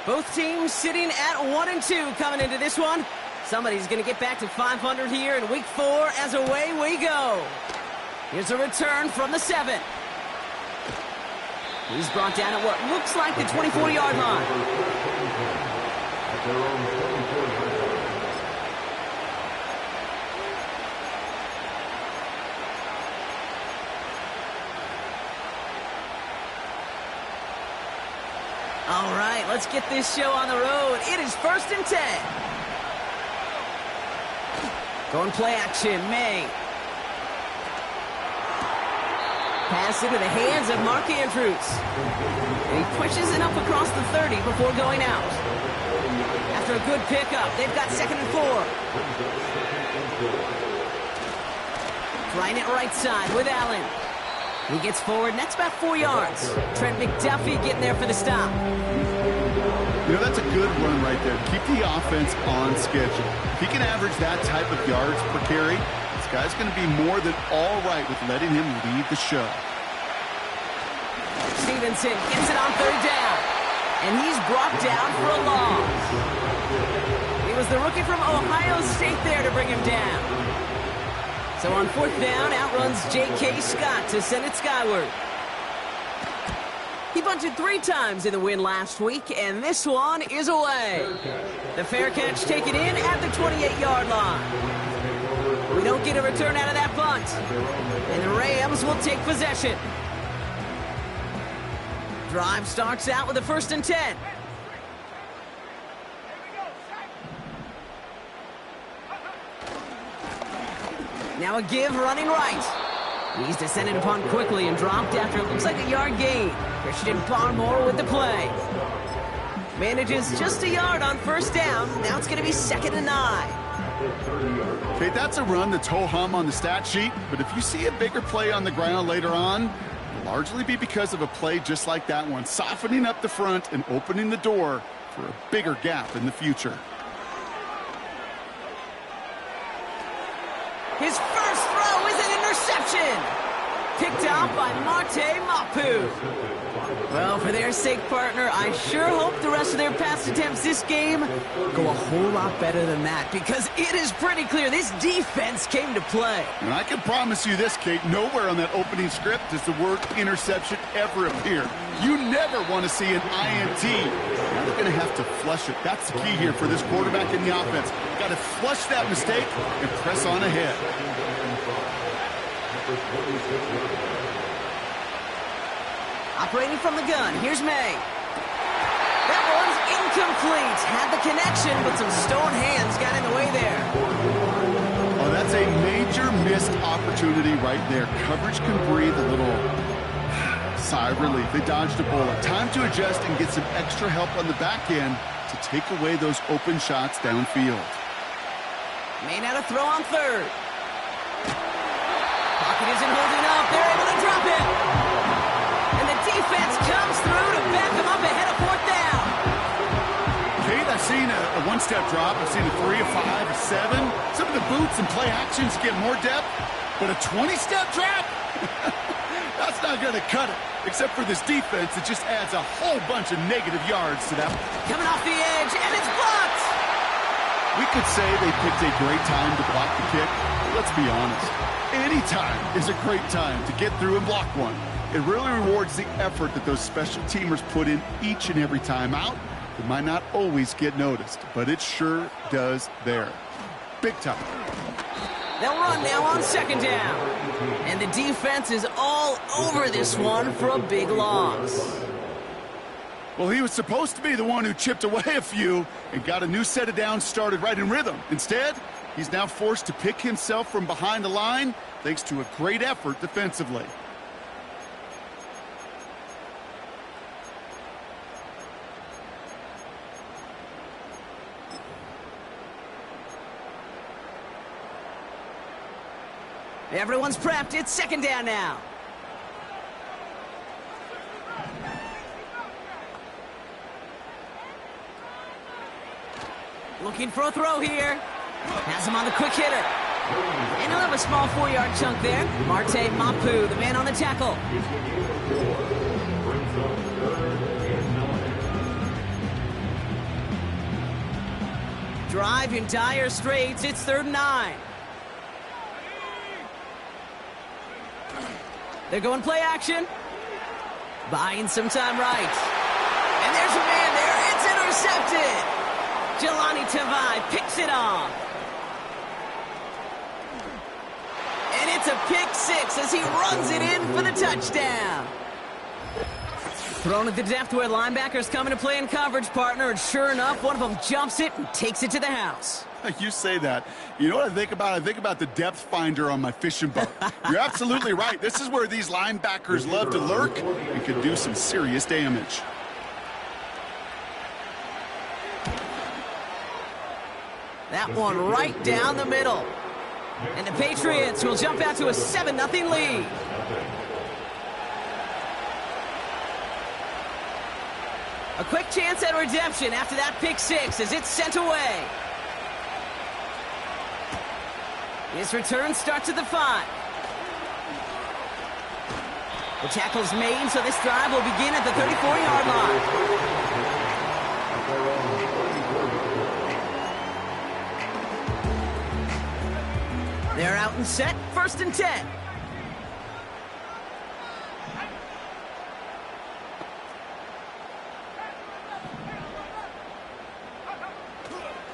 Both teams sitting at 1-2 coming into this one. Somebody's going to get back to 500 here in week 4 as away we go. Here's a return from the 7. He's brought down at what looks like the 24-yard line. All right, let's get this show on the road. It is 1st and 10. Going play action, May. Pass into the hands of Mark Andrews. And he pushes it up across the 30 before going out. After a good pickup, they've got 2nd and 4. Trying it right side with Allen. He gets forward, and that's about 4 yards. Trent McDuffie getting there for the stop. You know, that's a good run right there. Keep the offense on schedule. If he can average that type of yards per carry, this guy's going to be more than all right with letting him lead the show. Stevenson gets it on 3rd down. And he's brought down for a loss. It was the rookie from Ohio State there to bring him down. So on 4th down, outruns J.K. Scott to send it skyward. He bunted 3 times in the win last week, and this one is away. The fair catch taken in at the 28-yard line. We don't get a return out of that punt. And the Rams will take possession. Drive starts out with a 1st and 10. Now a give running right. He's descended upon quickly and dropped after it looks like a yard gain. Christian Barmore with the play. Manages just a yard on 1st down. Now it's going to be 2nd and 9. Okay, that's a run that's ho-hum on the stat sheet, but if you see a bigger play on the ground later on, it'll largely be because of a play just like that one, softening up the front and opening the door for a bigger gap in the future. His first throw is an interception. Picked off by Marte Mapu. Well, for their sake, partner, I sure hope the rest of their pass attempts this game go a whole lot better than that, because it is pretty clear this defense came to play. And I can promise you this, Kate, nowhere on that opening script does the word interception ever appear. You never want to see an INT. Now they're going to have to flush it. That's the key here for this quarterback in the offense. Got to flush that mistake and press on ahead. Operating from the gun, here's May. That one's incomplete. Had the connection, but some stone hands got in the way there. Oh, that's a major missed opportunity right there. Coverage can breathe a little sigh of relief. They dodged a bullet. Time to adjust and get some extra help on the back end to take away those open shots downfield. May not have throw on 3rd. Pocket isn't holding up. They're able to drop it. And the defense comes through to back them up ahead of 4th down. Kate, I've seen a one-step drop. I've seen a 3, a 5, a 7. Some of the boots and play actions get more depth, but a 20-step drop? That's not going to cut it, except for this defense that just adds a whole bunch of negative yards to that. Coming off the edge, and it's blocked. We could say they picked a great time to block the kick, but let's be honest. Any time is a great time to get through and block one. It really rewards the effort that those special teamers put in each and every time out. It might not always get noticed, but it sure does there. Big time. They'll run now on 2nd down. And the defense is all over this one for a big loss. Well, he was supposed to be the one who chipped away a few and got a new set of downs started right in rhythm. Instead, he's now forced to pick himself from behind the line thanks to a great effort defensively. Everyone's prepped. It's 2nd down now. Looking for a throw here. Has him on the quick hitter. And he'll have a small 4-yard chunk there. Marte Mapu, the man on the tackle. Drive in dire straits. It's 3rd and 9. They're going play action. Buying some time right. And there's a man there. It's intercepted. Jelani Tavai picks it off. And it's a pick 6 as he runs it in for the touchdown. Thrown at the depth where linebackers come into play in coverage, partner, and sure enough, one of them jumps it and takes it to the house. You say that. You know what I think about? I think about the depth finder on my fishing boat. You're absolutely right. This is where these linebackers love to lurk and could do some serious damage. That one right down the middle. And the Patriots will jump out to a 7-0 lead. A quick chance at redemption after that pick 6 as it's sent away. His return starts at the 5. The tackle's made, so this drive will begin at the 34-yard line. They're out and set, 1st and 10.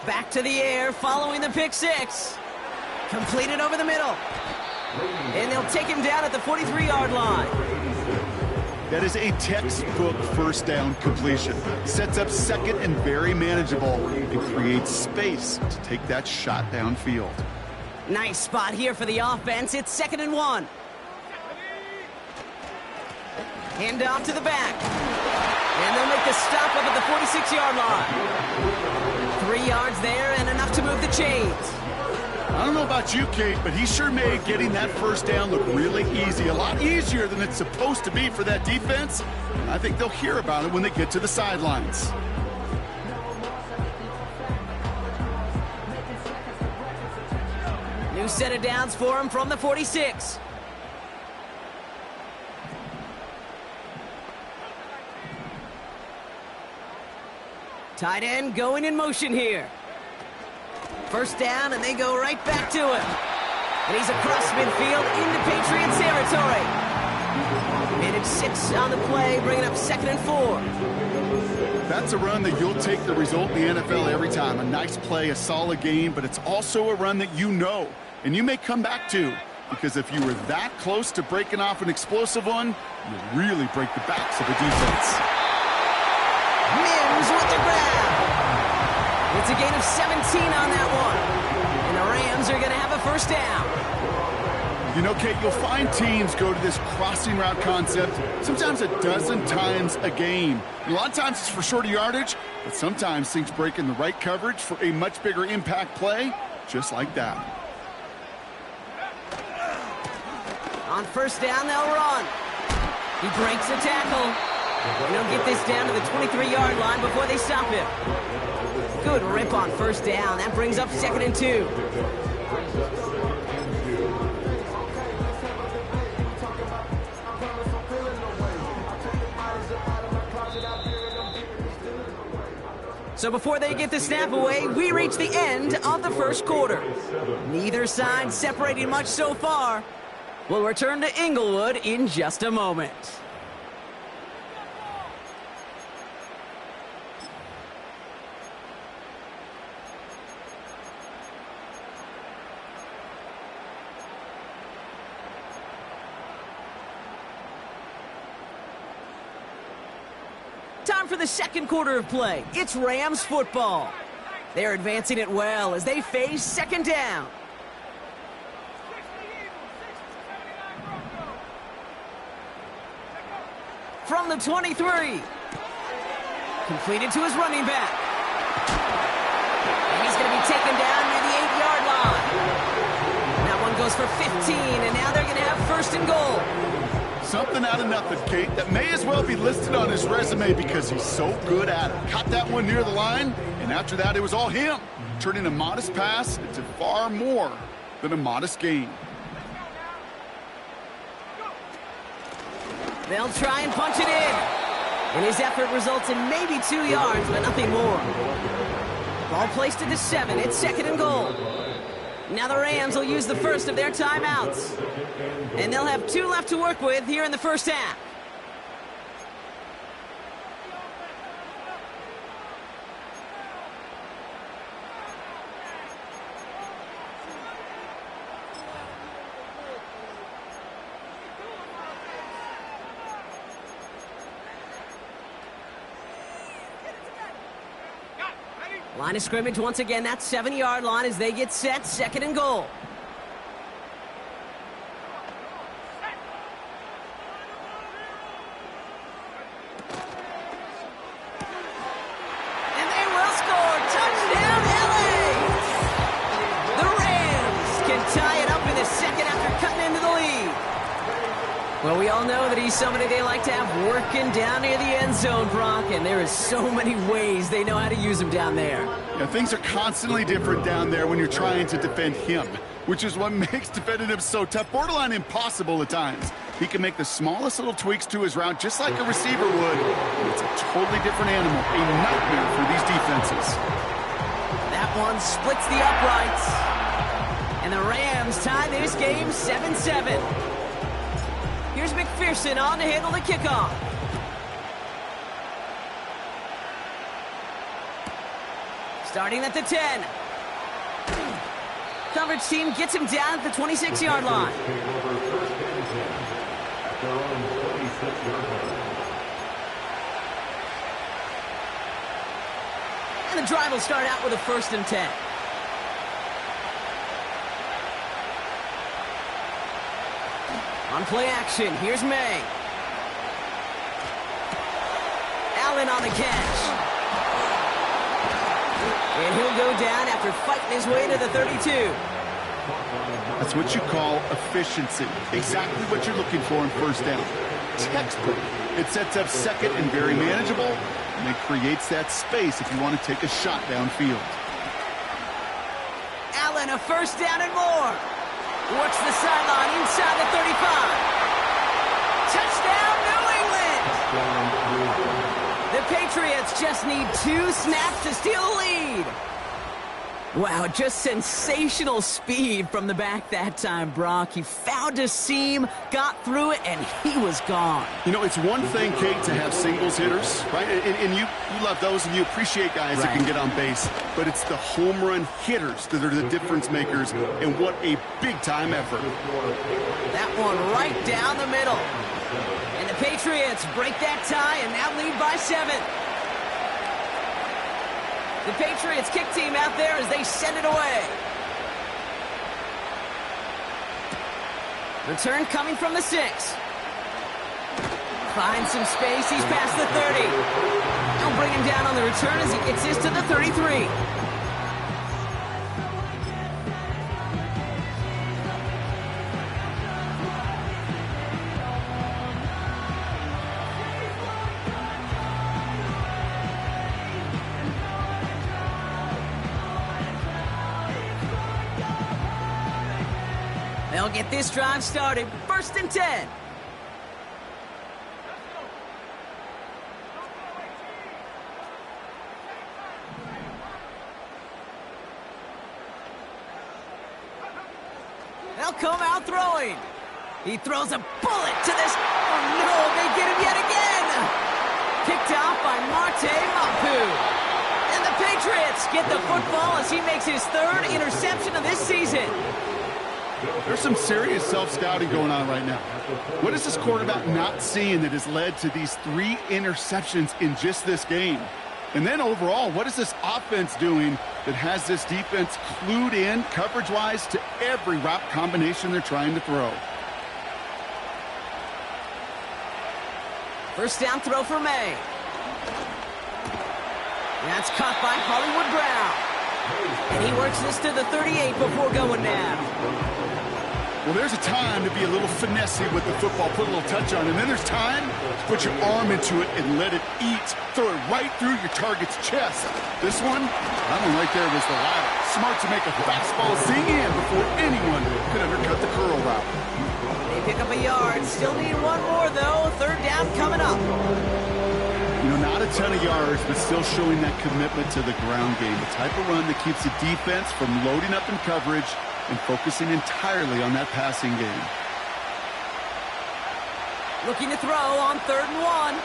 Back to the air following the pick 6. Completed over the middle. And they'll take him down at the 43-yard line. That is a textbook 1st down completion. Sets up 2nd and very manageable and creates space to take that shot downfield. Nice spot here for the offense. It's 2nd and 1. Hand off to the back. And they'll make the stop up at the 46-yard line. 3 yards there and enough to move the chains. I don't know about you, Kate, but he sure made getting that 1st down look really easy. A lot easier than it's supposed to be for that defense. I think they'll hear about it when they get to the sidelines. New set of downs for him from the 46. Tight end going in motion here. 1st down, and they go right back to him. And he's across midfield into Patriots territory. Managed 6 on the play, bringing up 2nd and 4. That's a run that you'll take the result in the NFL every time. A nice play, a solid game, but it's also a run that you know, and you may come back to, because if you were that close to breaking off an explosive one, you really break the backs of the defense. Mims with the grab. It's a gain of 17 on that one. And the Rams are going to have a 1st down. You know, Kate, you'll find teams go to this crossing route concept sometimes a dozen times a game. A lot of times it's for shorter yardage, but sometimes things break in the right coverage for a much bigger impact play, just like that. On 1st down, they'll run. He breaks the tackle. And he'll get this down to the 23-yard line before they stop him. Good rip on 1st down. That brings up 2nd and 2. So before they get the snap away, we reach the end of the 1st quarter. Neither side separating much so far. We'll return to Inglewood in just a moment. Time for the 2nd quarter of play. It's Rams football. They're advancing it well as they face 2nd down. From the 23. Completed to his running back. And he's going to be taken down near the 8-yard line. That one goes for 15, and now they're going to have 1st and goal. Something out of nothing, Kate, that may as well be listed on his resume because he's so good at it. Caught that one near the line, and after that, it was all him, turning a modest pass into far more than a modest gain. They'll try and punch it in. And his effort results in maybe 2 yards, but nothing more. Ball placed at the 7. It's 2nd and goal. Now the Rams will use the first of their timeouts. And they'll have 2 left to work with here in the first half. Line of scrimmage once again, that 7-yard line as they get set, 2nd and goal. And they will score. Touchdown, LA! The Rams can tie it up in the second after cutting into the lead. Well, we all know that he's somebody they like to have working down near the end zone, Brock, and there is so many ways they know how to use him down there. Yeah, things are constantly different down there when you're trying to defend him, which is what makes defending him so tough, borderline impossible at times. He can make the smallest little tweaks to his route just like a receiver would. It's a totally different animal, a nightmare for these defenses. That one splits the uprights. And the Rams tie this game 7-7. Here's McPherson on to handle the kickoff. Starting at the 10. Coverage team gets him down at the 26-yard line. And the drive will start out with a 1st and 10. On play action, here's May. Allen on the catch. And he'll go down after fighting his way to the 32. That's what you call efficiency. Exactly what you're looking for in first down. Textbook. It sets up 2nd and very manageable, and it creates that space if you want to take a shot downfield. Allen, a 1st down and more. Works the sideline inside the 35. Touchdown, New England! The Patriots just need 2 snaps to steal the lead. Wow, just sensational speed from the back that time, Brock. He found a seam, got through it, and he was gone. You know, it's one thing, Kate, to have singles hitters, right? And you love those, and you appreciate guys that can get on base. But it's the home run hitters that are the difference makers, and what a big-time effort. That one right down the middle. And the Patriots break that tie and now lead by 7. The Patriots kick team out there as they send it away. Return coming from the 6. Finds some space. He's past the 30. They'll bring him down on the return as he gets this to the 33. They'll get this drive started. 1st and 10. They'll come out throwing. He throws a bullet to this. Oh, no, they get him yet again. Picked off by Marte Mapu. And the Patriots get the football as he makes his 3rd interception of this season. There's some serious self-scouting going on right now. What is this quarterback not seeing that has led to these 3 interceptions in just this game? And then overall, what is this offense doing that has this defense clued in coverage-wise to every route combination they're trying to throw? 1st down throw for May. That's caught by Hollywood Brown. And he works this to the 38 before going down. Well, there's a time to be a little finessey with the football, put a little touch on it. And then there's time to put your arm into it and let it eat. Throw it right through your target's chest. This one, that one right there was the latter. Smart to make a fastball zing in before anyone could undercut the curl route. They pick up a yard. Still need one more, though. Third down coming up. You know, not a ton of yards, but still showing that commitment to the ground game. The type of run that keeps the defense from loading up in coverage and focusing entirely on that passing game. Looking to throw on 3rd and 1.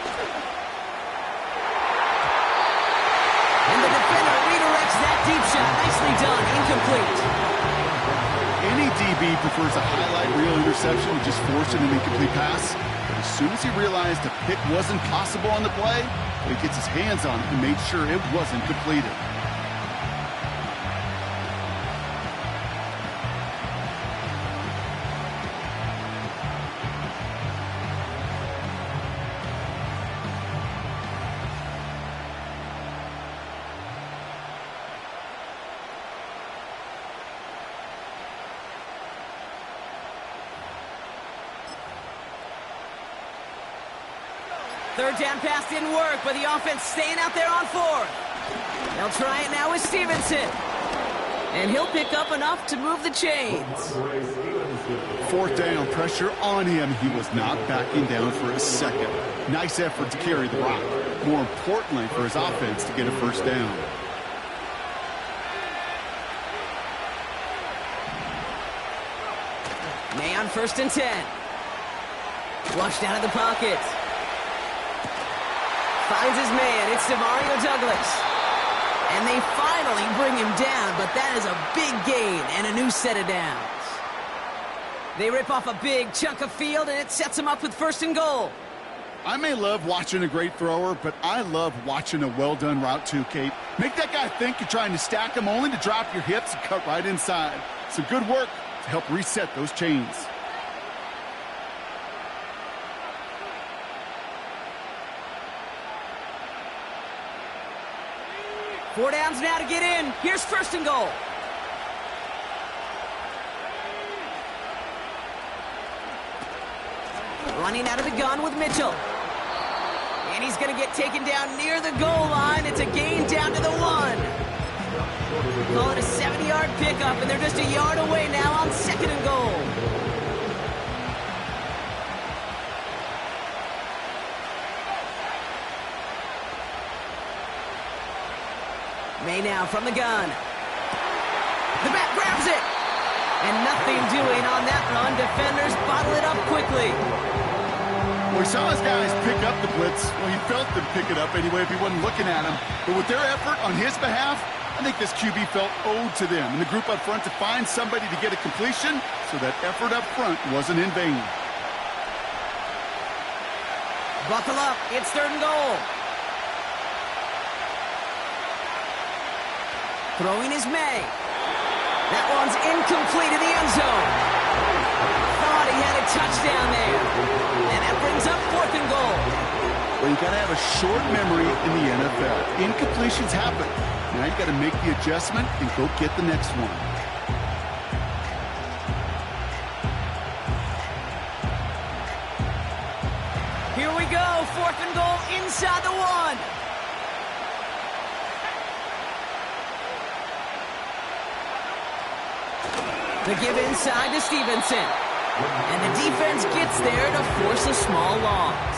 And the defender redirects that deep shot. Nicely done. Incomplete. Any DB prefers a highlight reel interception and just forcing an incomplete pass. But as soon as he realized a pick wasn't possible on the play, he gets his hands on it and made sure it wasn't completed. Third down pass didn't work, but the offense staying out there on 4th. They'll try it now with Stevenson. And he'll pick up enough to move the chains. 4th down, pressure on him. He was not backing down for a second. Nice effort to carry the rock. More importantly, for his offense to get a 1st down. May on 1st and 10. Flushed out of the pocket. Finds his man. It's Demario Douglas. And they finally bring him down, but that is a big gain and a new set of downs. They rip off a big chunk of field, and it sets him up with 1st and goal. I may love watching a great thrower, but I love watching a well-done route too, Kate. Make that guy think you're trying to stack him only to drop your hips and cut right inside. Some good work to help reset those chains. Four downs now to get in. Here's 1st and goal. Running out of the gun with Mitchell. And he's going to get taken down near the goal line. It's a gain down to the 1. Call it a 70-yard pickup, and they're just a yard away now on 2nd and goal. May now from the gun. The back grabs it. And nothing doing on that run. Defenders bottle it up quickly. Well, he saw his guys pick up the blitz. Well, he felt them pick it up anyway if he wasn't looking at him. But with their effort on his behalf, I think this QB felt owed to them and the group up front to find somebody to get a completion, so that effort up front wasn't in vain. Buckle up. It's 3rd and goal. Throwing is May. That one's incomplete in the end zone. Thought he had a touchdown there. And that brings up 4th and goal. Well, you got to have a short memory in the NFL. Incompletions happen. Now you got to make the adjustment and go get the next one. Here we go. 4th and goal inside the 1. The give inside to Stevenson. And the defense gets there to force a small loss.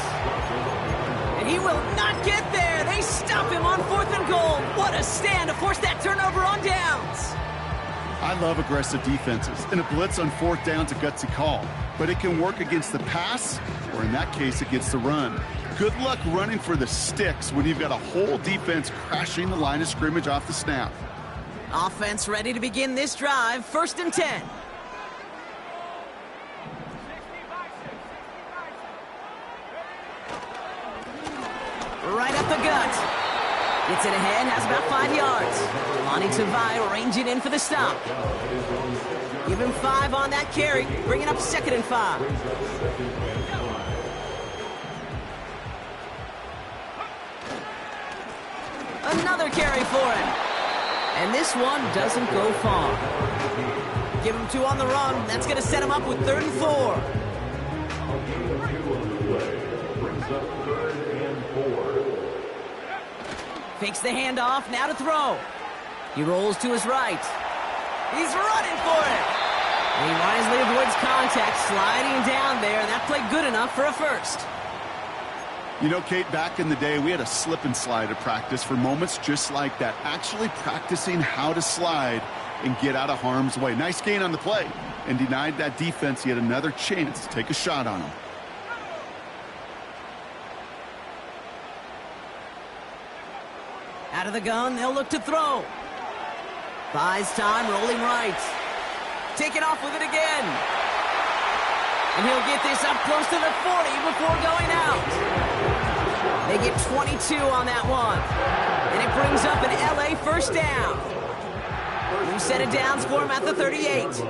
And he will not get there. They stop him on 4th and goal. What a stand to force that turnover on downs. I love aggressive defenses, and a blitz on 4th down's a gutsy call. But it can work against the pass, or in that case, against the run. Good luck running for the sticks when you've got a whole defense crashing the line of scrimmage off the snap. Offense ready to begin this drive. 1st and 10. Right up the gut. Gets it ahead, has about 5 yards. Lonnie Tavai ranging in for the stop. Give him 5 on that carry, bringing up 2nd and 5. Another carry for him. And this one doesn't go far. Give him 2 on the run. That's going to set him up with 3rd and 4. Fakes the handoff, now to throw. He rolls to his right. He's running for it. And he wisely avoids contact, sliding down there, and that played good enough for a first. You know, Kate, back in the day, we had a slip and slide at practice for moments just like that. Actually practicing how to slide and get out of harm's way. Nice gain on the play, and denied that defense yet another chance to take a shot on him. Out of the gun, they'll look to throw. Buys time, rolling right. Taking off with it again. And he'll get this up close to the 40 before going out. They get 22 on that one. And it brings up an LA first down. New set of downs for him at the 38.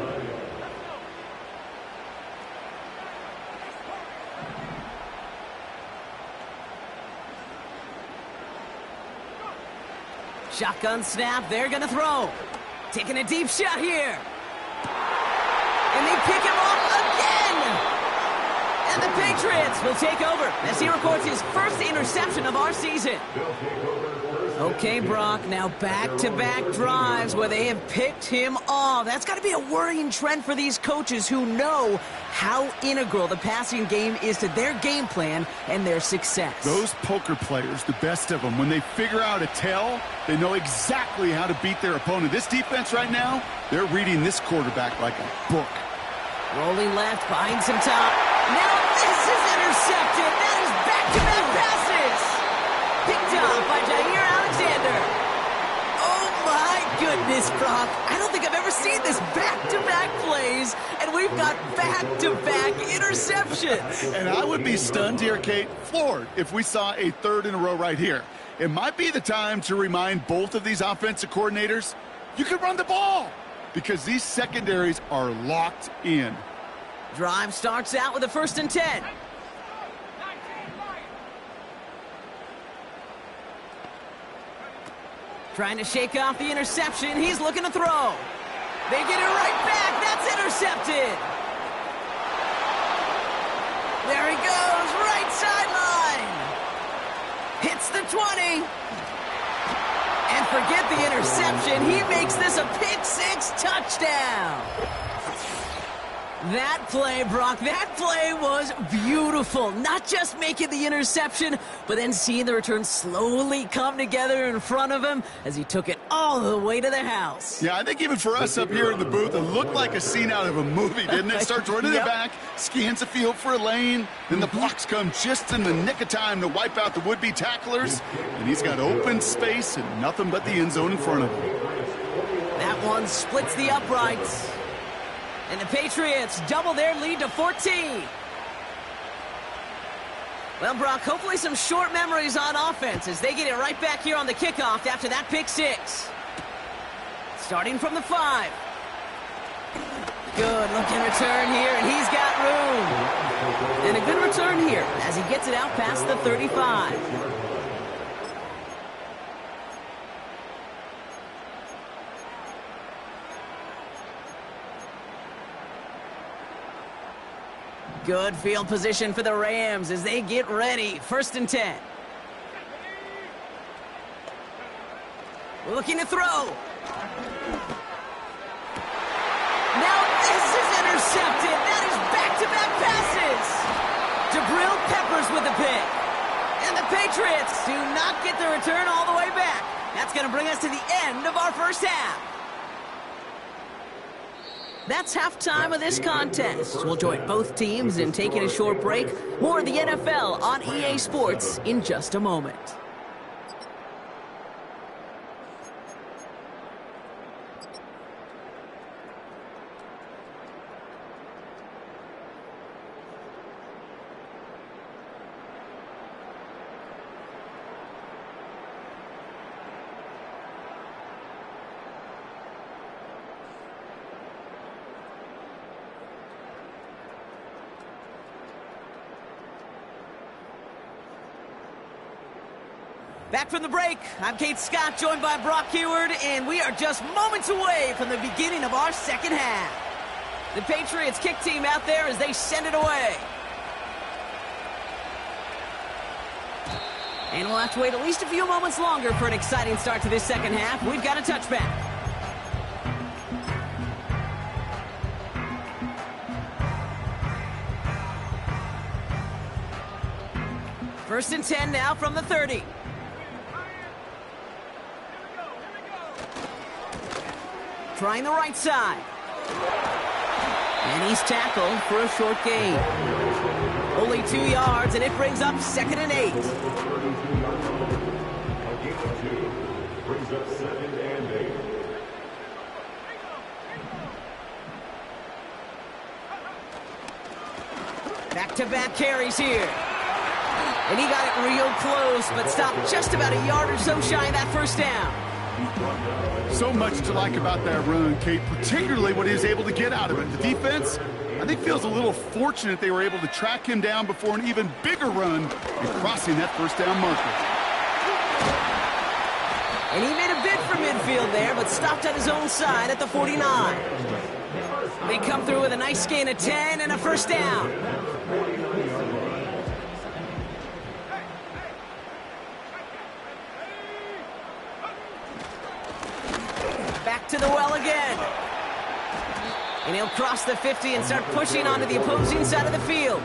Shotgun snap, they're going to throw. Taking a deep shot here. And they pick him off again. And the Patriots will take over as he records his first interception of our season. Okay, Brock, now back-to-back drives where they have picked him off. That's got to be a worrying trend for these coaches who know how integral the passing game is to their game plan and their success. Those poker players, the best of them, when they figure out a tell, they know exactly how to beat their opponent. This defense right now, they're reading this quarterback like a book. Rolling left, behind some top. Now this is intercepted. That is back-to-back passes. Picked off by Jair Alexander. Oh my goodness, Brock. I don't think I've ever seen this back-to-back plays, and we've got back-to-back interceptions. And I would be stunned here, Kate, floored, if we saw a 3rd in a row right here. It might be the time to remind both of these offensive coordinators, you can run the ball, because these secondaries are locked in. Drive starts out with a 1st and 10. Trying to shake off the interception. He's looking to throw. They get it right back. That's intercepted. There he goes. Right sideline. Hits the 20. And forget the interception. He makes this a pick-6 touchdown. That play, Brock, that play was beautiful. Not just making the interception, but then seeing the return slowly come together in front of him as he took it all the way to the house. Yeah, I think even for us up here in the booth, it looked like a scene out of a movie, didn't it? Starts running it back, scans the field for a lane, then the blocks come just in the nick of time to wipe out the would-be tacklers, and he's got open space and nothing but the end zone in front of him. That one splits the uprights. And the Patriots double their lead to 14. Well, Brock, hopefully some short memories on offense as they get it right back here on the kickoff after that pick-6. Starting from the 5. Good looking return here, and he's got room. And a good return here as he gets it out past the 35. Good field position for the Rams as they get ready. 1st and 10. Looking to throw. Now this is intercepted. That is back-to-back passes. Jabril Peppers with the pick. And the Patriots do not get the return all the way back. That's going to bring us to the end of our first half. That's halftime of this contest. We'll join both teams in taking a short break. More of the NFL on EA Sports in just a moment. Back from the break, I'm Kate Scott, joined by Brock Heward, and we are just moments away from the beginning of our second half. The Patriots kick team out there as they send it away. And we'll have to wait at least a few moments longer for an exciting start to this second half. We've got a touchback. First and 10 now from the 30. Trying the right side. And he's tackled for a short gain. Only 2 yards, and it brings up 2nd and 8. Back-to-back carries here. And he got it real close, but stopped just about a yard or so shy of that first down. So much to like about that run, Kate, particularly what he was able to get out of it. The defense, I think, feels a little fortunate they were able to track him down before an even bigger run and crossing that first down marker. And he made a bid for midfield there, but stopped at his own side at the 49. They come through with a nice gain of 10 and a first down. Back to the well again. And he'll cross the 50 and start pushing onto the opposing side of the field.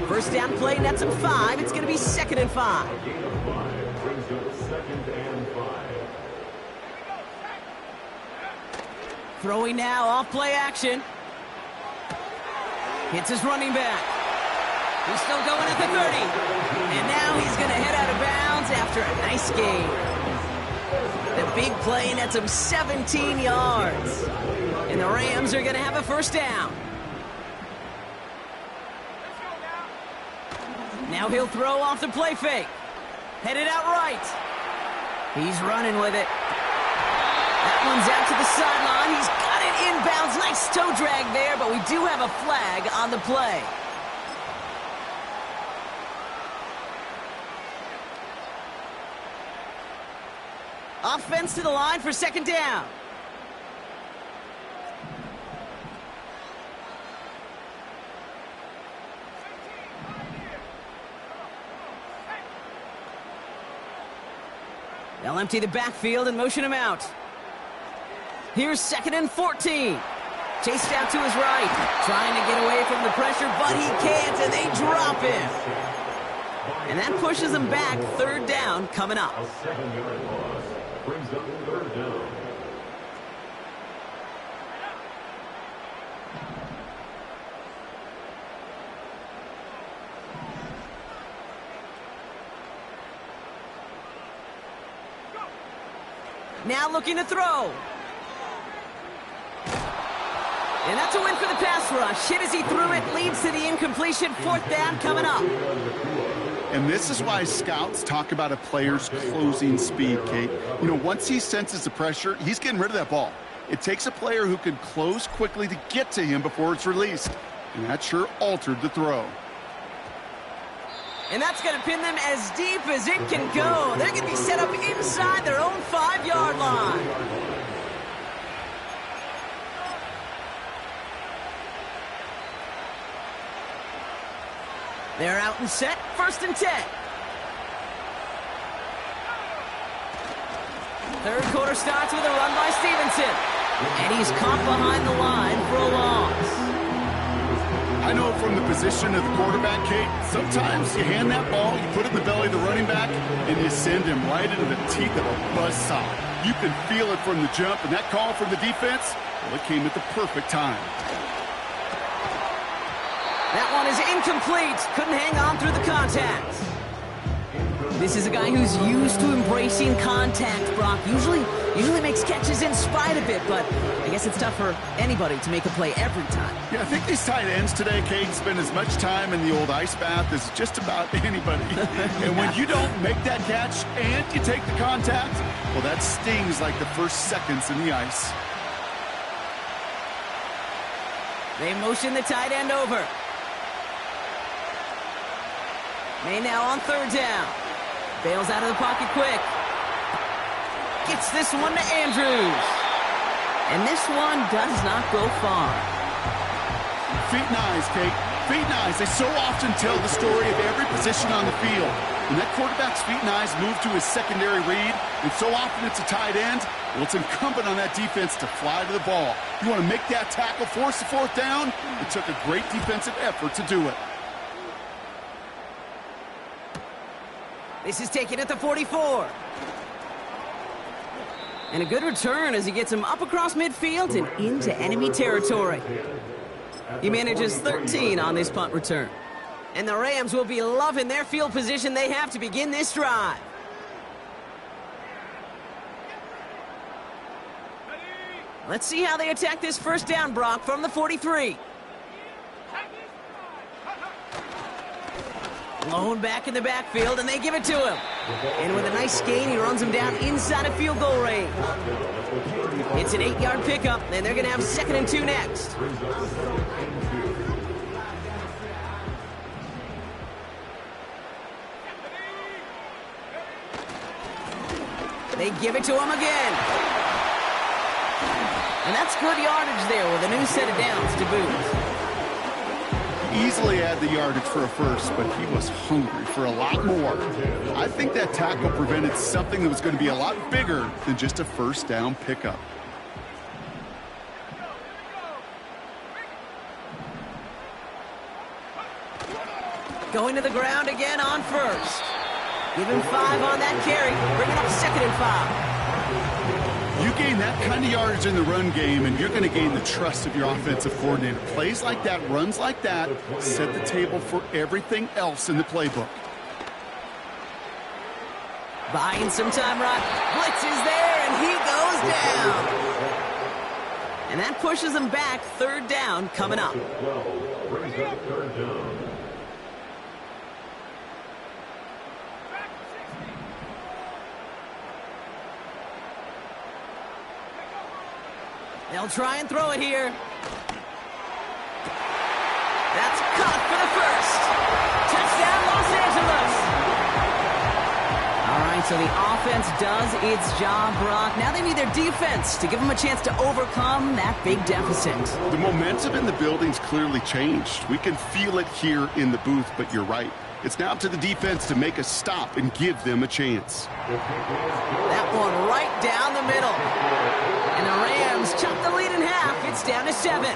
First down play, nets him 5. It's going to be 2nd and 5. Throwing now, off play action. Hits his running back. He's still going at the 30. And now he's going to head out of bounds after a nice gain. The big play nets him 17 yards. And the Rams are going to have a first down. Now he'll throw off the play fake. Headed out right. He's running with it. That one's out to the sideline. He's got it inbounds. Nice toe drag there, but we do have a flag on the play. Offense to the line for 2nd down. They'll empty the backfield and motion him out. Here's 2nd and 14. Chased out to his right. Trying to get away from the pressure, but he can't, and they drop him. And that pushes him back. 3rd down coming up. Brings up 3rd down. Now looking to throw. And that's a win for the pass rush. Hit as he threw it, leads to the incompletion. 4th down coming up. And this is why scouts talk about a player's closing speed, Kate. You know, once he senses the pressure, he's getting rid of that ball. It takes a player who can close quickly to get to him before it's released. And that sure altered the throw. And that's going to pin them as deep as it can go. They're going to be set up inside their own 5-yard line. They're out and set. 1st and 10. 3rd quarter starts with a run by Stevenson. And he's caught behind the line for a loss. I know from the position of the quarterback, Kate, sometimes you hand that ball, you put it in the belly of the running back, and you send him right into the teeth of a buzzsaw. You can feel it from the jump, and that call from the defense, well, it came at the perfect time. That one is incomplete. Couldn't hang on through the contact. This is a guy who's used to embracing contact, Brock. Usually makes catches in spite of it, but I guess it's tough for anybody to make a play every time. Yeah, I think these tight ends today, Kate, spend as much time in the old ice bath as just about anybody. And when you don't make that catch and you take the contact, well, that stings like the first seconds in the ice. They motion the tight end over. May now on 3rd down. Bails out of the pocket quick. Gets this one to Andrews. And this one does not go far. Feet and eyes, Kate. Feet and eyes. They so often tell the story of every position on the field. When that quarterback's feet and eyes move to his secondary read, and so often it's a tight end, well, it's incumbent on that defense to fly to the ball. You want to make that tackle, force the fourth down? It took a great defensive effort to do it. This is taken at the 44. And a good return as he gets him up across midfield and into enemy territory. He manages 13 on this punt return. And the Rams will be loving their field position they have to begin this drive. Let's see how they attack this first down, Brock, from the 43. Blown back in the backfield, and they give it to him. And with a nice gain, he runs him down inside of field goal range. It's an 8-yard pickup, and they're going to have 2nd and 2 next. They give it to him again. And that's good yardage there with a new set of downs to boot. Easily had the yardage for a first, but he was hungry for a lot more. I think that tackle prevented something that was going to be a lot bigger than just a first down pickup. Going to the ground again on first. Give him 5 on that carry. Bring it up 2nd and 5. You gain that kind of yardage in the run game, and you're going to gain the trust of your offensive coordinator. Plays like that, runs like that, set the table for everything else in the playbook. Buying some time, Rock. Blitz is there, and he goes down. And that pushes them back. 3rd down coming up. They'll try and throw it here. That's caught for the first. Touchdown, Los Angeles. All right, so the offense does its job, Brock. Now they need their defense to give them a chance to overcome that big deficit. The momentum in the building's clearly changed. We can feel it here in the booth, but you're right. It's now up to the defense to make a stop and give them a chance. That one right down the middle. And the Rams chop the lead in half. It's down to 7.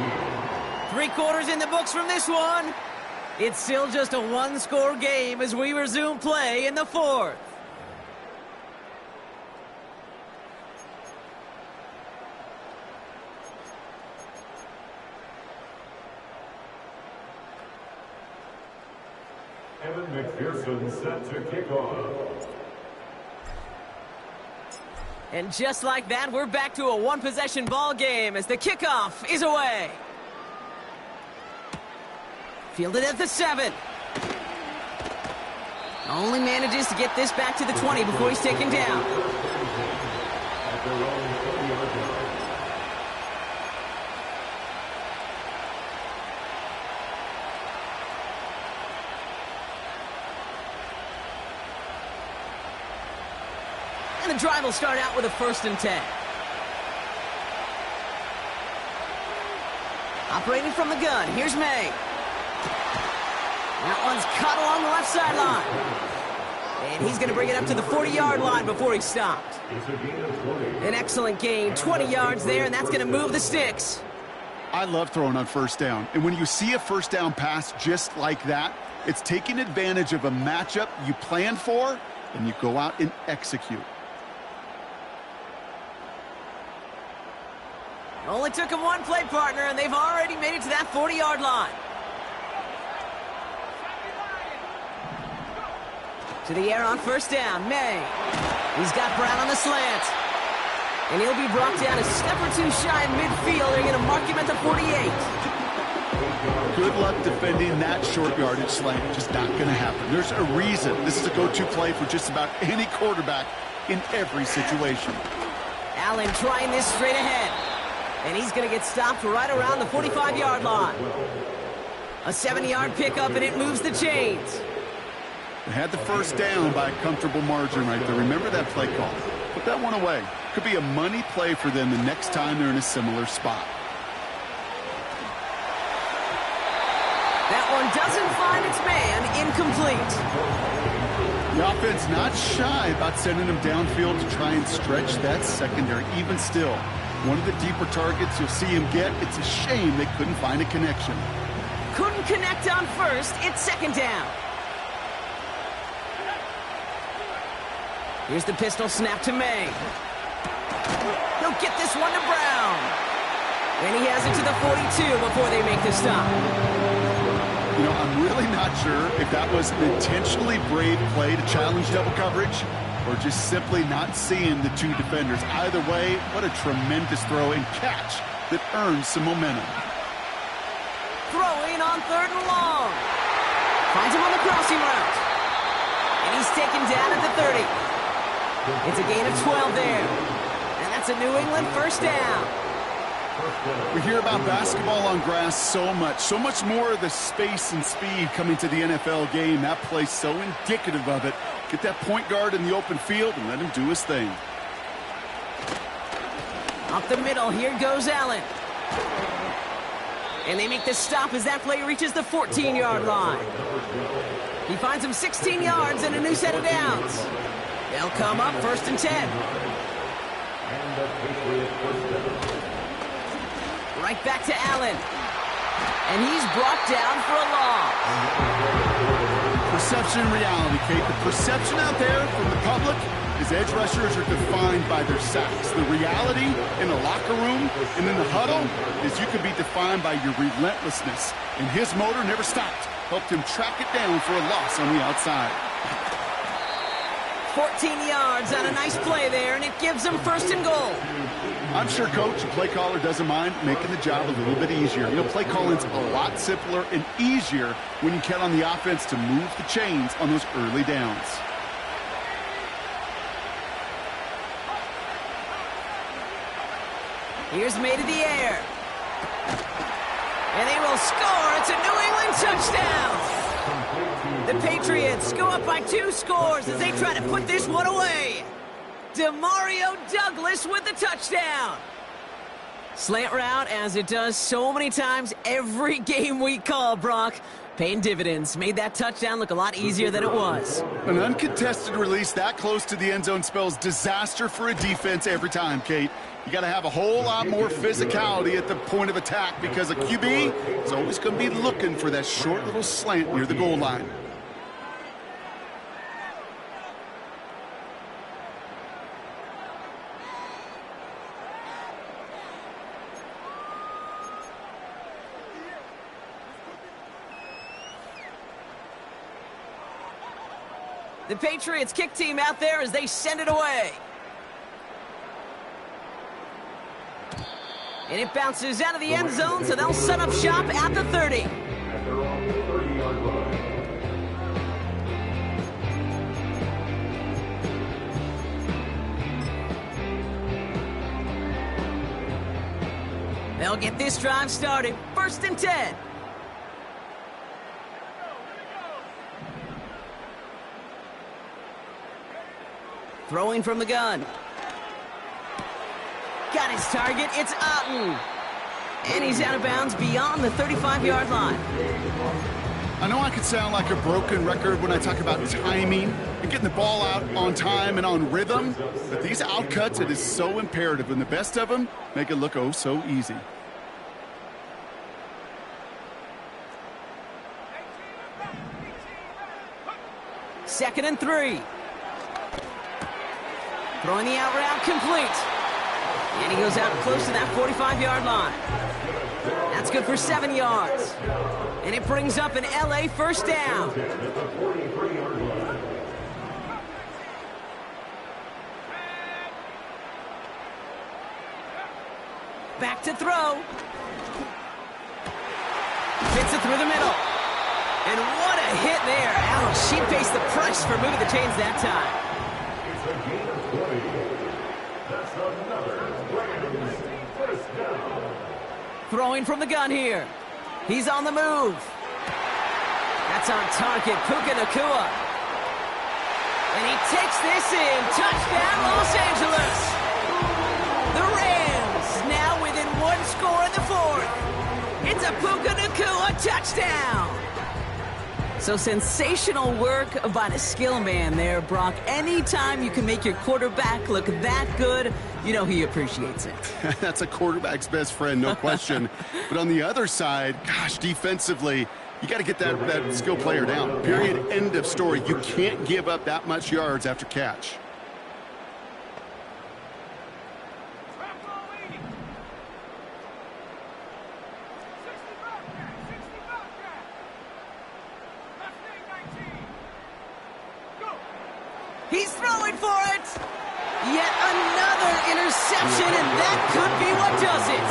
3 quarters in the books from this one. It's still just a 1-score game as we resume play in the 4th. Evan McPherson set to kick off. And just like that, we're back to a 1-possession ball game as the kickoff is away. Fielded at the 7. Only manages to get this back to the 20 before he's taken down. And the drive will start out with a 1st and 10. Operating from the gun, here's May. That one's caught along the left sideline. And he's going to bring it up to the 40-yard line before he stopped. An excellent gain, 20 yards there, and that's going to move the sticks. I love throwing on 1st down. And when you see a 1st down pass just like that, it's taking advantage of a matchup you planned for, and you go out and execute. Only took him one play, partner, and they've already made it to that 40-yard line. To the air on 1st down, May. He's got Brown on the slant. And he'll be brought down a step or 2 shy in midfield. They're going to mark him at the 48. Good luck defending that short yardage slant. Just not going to happen. There's a reason this is a go-to play for just about any quarterback in every situation. Allen trying this straight ahead. And he's going to get stopped right around the 45-yard line. A 70-yard pickup, and it moves the chains. They had the first down by a comfortable margin right there. Remember that play call. Put that one away. Could be a money play for them the next time they're in a similar spot. That one doesn't find its man. Incomplete. The offense not shy about sending them downfield to try and stretch that secondary. Even still, one of the deeper targets you'll see him get. It's a shame they couldn't find a connection. Couldn't connect on first. It's second down. Here's the pistol snap to May. He'll get this one to Brown. And he has it to the 42 before they make the stop. You know, I'm really not sure if that was an intentionally brave play to challenge double coverage or just simply not seeing the two defenders. Either way, what a tremendous throw and catch that earns some momentum. Throwing on 3rd and long. Finds him on the crossing route. And he's taken down at the 30. It's a gain of 12 there. And that's a New England first down. We hear about basketball on grass so much more of the space and speed coming to the NFL game. That play's so indicative of it. Get that point guard in the open field and let him do his thing. Up the middle, here goes Allen. And they make the stop as that play reaches the 14-yard line. He finds him 16 yards and a new set of downs. They'll come up 1st and 10. Right back to Allen. And he's brought down for a loss. Perception and reality, Kate. The perception out there from the public is edge rushers are defined by their sacks. The reality in the locker room and in the huddle is you can be defined by your relentlessness. And his motor never stopped. Helped him track it down for a loss on the outside. 14 yards on a nice play there, and it gives them 1st and goal. I'm sure coach and play caller doesn't mind making the job a little bit easier. You know, play calling's a lot simpler and easier when you count on the offense to move the chains on those early downs. Here's May to the air. And they will score. It's a New England touchdown. The Patriots go up by 2 scores as they try to put this one away. Demario Douglas with the touchdown. Slant route, as it does so many times every game we call, Brock. Paying dividends. Made that touchdown look a lot easier than it was. An uncontested release that close to the end zone spells disaster for a defense every time, Kate. You got to have a whole lot more physicality at the point of attack because a QB is always going to be looking for that short little slant near the goal line. The Patriots kick team out there as they send it away. And it bounces out of the end zone, so they'll set up shop at the 30. They'll get this drive started. 1st and 10. Throwing from the gun. Got his target. It's Otten. And he's out of bounds beyond the 35-yard line. I know I could sound like a broken record when I talk about timing and getting the ball out on time and on rhythm, but these outcuts, it is so imperative, and the best of them make it look oh so easy. Second and 3. Throwing the out route complete. And he goes out close to that 45-yard line. That's good for 7 yards. And it brings up an LA first down. Back to throw. Fits it through the middle. And what a hit there. Ouch, she faced the price for moving the chains that time. It's a gain of 20. That's another Rams first down. Throwing from the gun here. He's on the move. That's on target. Puka Nacua. And he takes this in. Touchdown, Los Angeles. The Rams now within one score in the fourth. It's a Puka Nacua touchdown. So sensational work by the skill man there, Brock. Anytime you can make your quarterback look that good, you know he appreciates it. That's a quarterback's best friend, no question. But on the other side, gosh, defensively, you got to get that skill player down. Period. End of story. You can't give up that much yards after catch. He's throwing for it. Yet another interception, and that could be what does it.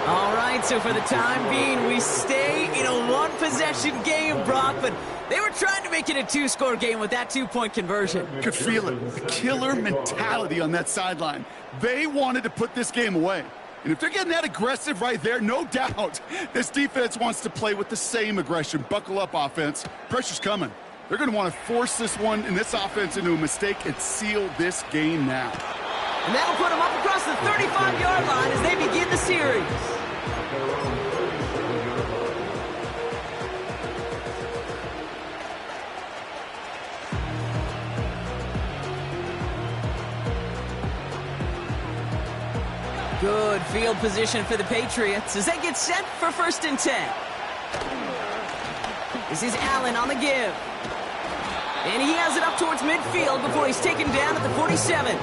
All right, so for the time being, we stay in a one-possession game, Brock, but they were trying to make it a two-score game with that two-point conversion. Could feel it. The killer mentality on that sideline. They wanted to put this game away. And if they're getting that aggressive right there, no doubt this defense wants to play with the same aggression. Buckle up, offense. Pressure's coming. They're going to want to force this one and this offense into a mistake and seal this game now. And that'll put them up across the 35-yard line as they begin the series. Good field position for the Patriots as they get set for 1st and 10. This is Allen on the give. And he has it up towards midfield before he's taken down at the 47.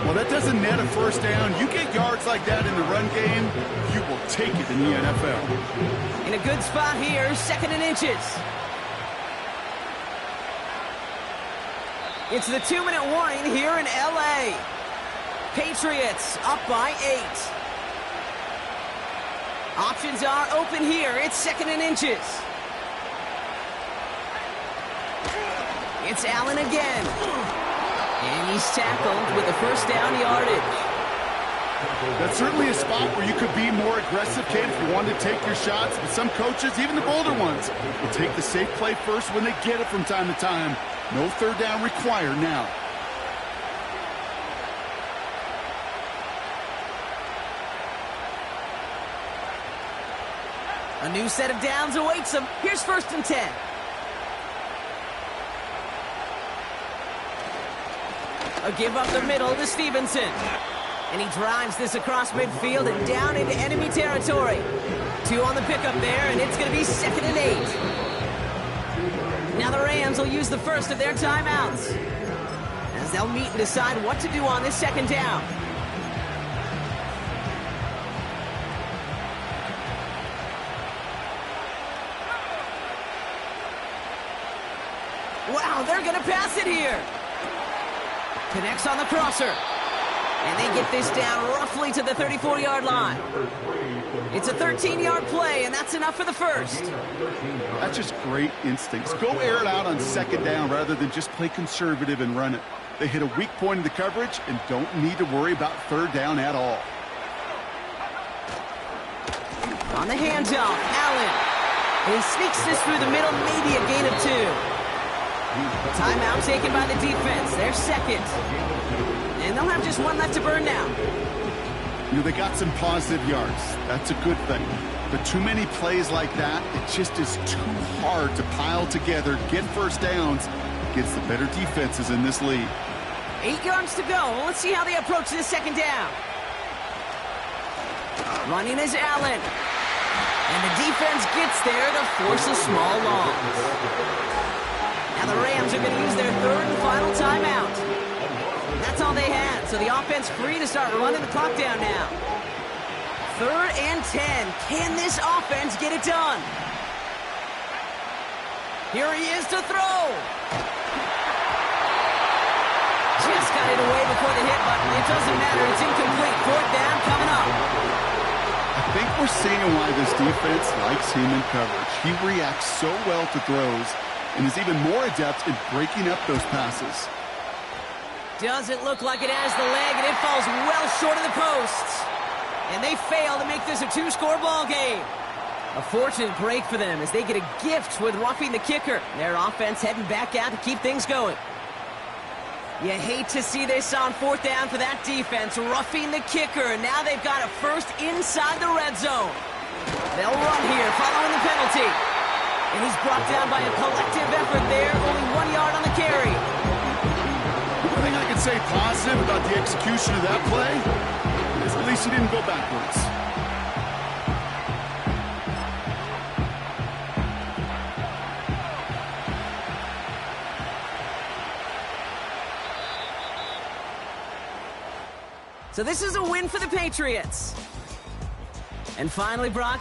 Well, that doesn't net a first down. You get yards like that in the run game, you will take it in the NFL. In a good spot here, 2nd and inches. It's the 2-minute warning here in L.A. Patriots up by 8. Options are open here. It's 2nd and inches. It's Allen again. And he's tackled with the first down yardage. That's certainly a spot where you could be more aggressive, kid, if you wanted to take your shots. But some coaches, even the bolder ones, will take the safe play first when they get it from time to time. No third down required now. A new set of downs awaits them. Here's 1st and 10. A give up the middle to Stevenson. And he drives this across midfield and down into enemy territory. 2 on the pickup there, and it's going to be 2nd and 8. Now the Rams will use the first of their timeouts as they'll meet and decide what to do on this 2nd down. Wow, they're going to pass it here. Connects on the crosser. And they get this down roughly to the 34-yard line. It's a 13-yard play, and that's enough for the first. That's just great instincts. Go air it out on 2nd down rather than just play conservative and run it. They hit a weak point in the coverage and don't need to worry about 3rd down at all. On the handoff, Allen. And he sneaks this through the middle, maybe a gain of 2. Timeout taken by the defense. They're 2nd. And they'll have just 1 left to burn now. You know, they got some positive yards. That's a good thing. But too many plays like that, it just is too hard to pile together, get first downs against the better defenses in this league. 8 yards to go. Let's see how they approach this 2nd down. Running is Allen. And the defense gets there to force a small loss. Now the Rams are going to use their 3rd and final timeout. That's all they had, so the offense free to start running the clock down now. 3rd and 10. Can this offense get it done? Here he is to throw. Just got it away before the hit button. It doesn't matter. It's incomplete. 4th down coming up. I think we're seeing why this defense likes him in coverage. He reacts so well to throws and is even more adept in breaking up those passes. Doesn't look like it has the leg, and it falls well short of the posts. And they fail to make this a 2-score ball game. A fortunate break for them as they get a gift with roughing the kicker. Their offense heading back out to keep things going. You hate to see this on fourth down for that defense, roughing the kicker. Now they've got a first inside the red zone. They'll run here following the penalty. And he's brought down by a collective effort there, only 1 yard on the carry. The thing I can say positive about the execution of that play is at least he didn't go backwards. So this is a win for the Patriots. And finally, Brock,